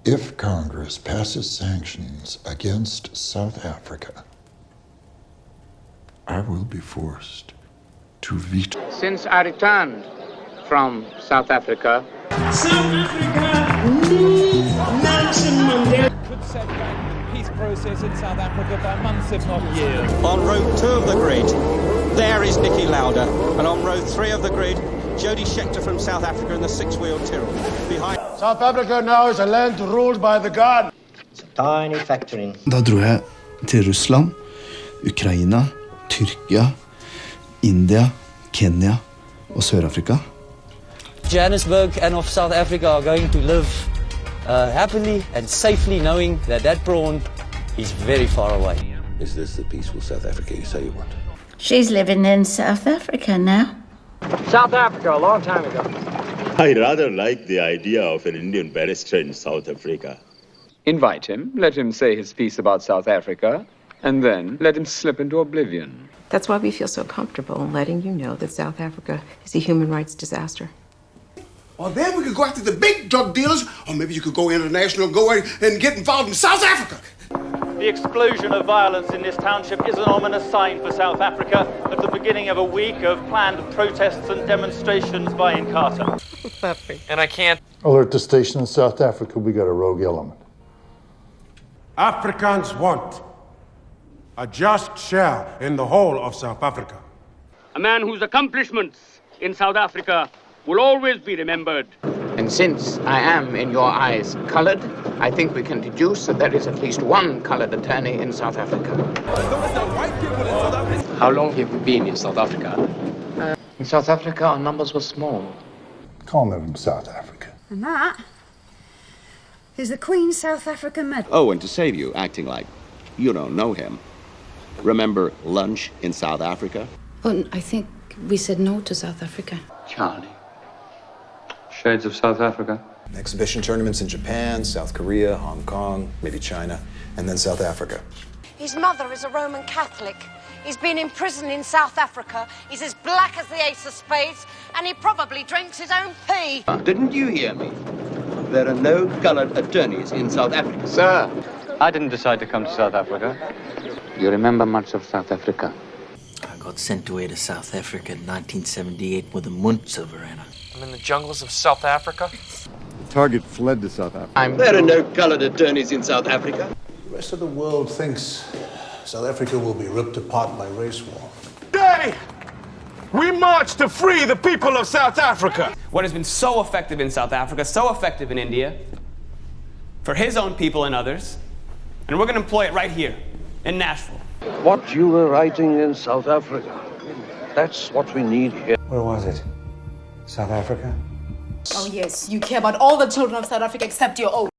If Congress passes sanctions against South Africa, I will be forced to veto. Since I returned from South Africa, South Africa needs Nelson Mandela. Could set back the peace process in South Africa by months, if not years. On row 2 of the grid, there is Niki Lauda, and on row 3 of the grid, Jody Scheckter from South Africa in the six-wheel Tyrrell. Behind South Africa now is a land ruled by the God. It's a tiny factory. Da dro jeg til Russland, Ukraina, Tyrkia, India, Kenya og Sør-Afrika. Johannesburg and of South Africa are going to live happily and safely knowing that that prawn is very far away. Is this the peaceful South Africa you say you want? She's living in South Africa now. South Africa a long time ago. I rather like the idea of an Indian barrister in South Africa. Invite him, let him say his piece about South Africa, and then let him slip into oblivion. That's why we feel so comfortable in letting you know that South Africa is a human rights disaster. Or then we could go after the big drug dealers, or maybe you could go international, go and get involved in South Africa. The explosion of violence in this township is an ominous sign for South Africa at the beginning of a week of planned protests and demonstrations by Inkatha. And I can't alert the station in South Africa. We got a rogue element. Africans want a just share in the whole of South Africa. A man whose accomplishments in South Africa will always be remembered. And since I am, in your eyes, colored, I think we can deduce that there is at least one colored attorney in South Africa. How long have you been in South Africa? In South Africa, our numbers were small. Calling them from South Africa. And that is the Queen's South African medal. Oh, and to save you acting like you don't know him, remember lunch in South Africa? Oh, I think we said no to South Africa. Charlie. Shades of South Africa. Exhibition tournaments in Japan, South Korea, Hong Kong, maybe China, and then South Africa. His mother is a Roman Catholic. He's been in prison in South Africa. He's as black as the ace of spades, and he probably drinks his own pee. Didn't you hear me? There are no colored attorneys in South Africa. Sir, I didn't decide to come to South Africa. Do you remember much of South Africa? I got sent away to South Africa in 1978 with a Mundsilverana. I'm in the jungles of South Africa. The target fled to South Africa. There are no colored attorneys in South Africa. The rest of the world thinks South Africa will be ripped apart by race war. Today, we march to free the people of South Africa. What has been so effective in South Africa, so effective in India, for his own people and others, and we're going to employ it right here, in Nashville. What you were writing in South Africa, that's what we need here. Where was it? South Africa? Oh yes, you care about all the children of South Africa except your own.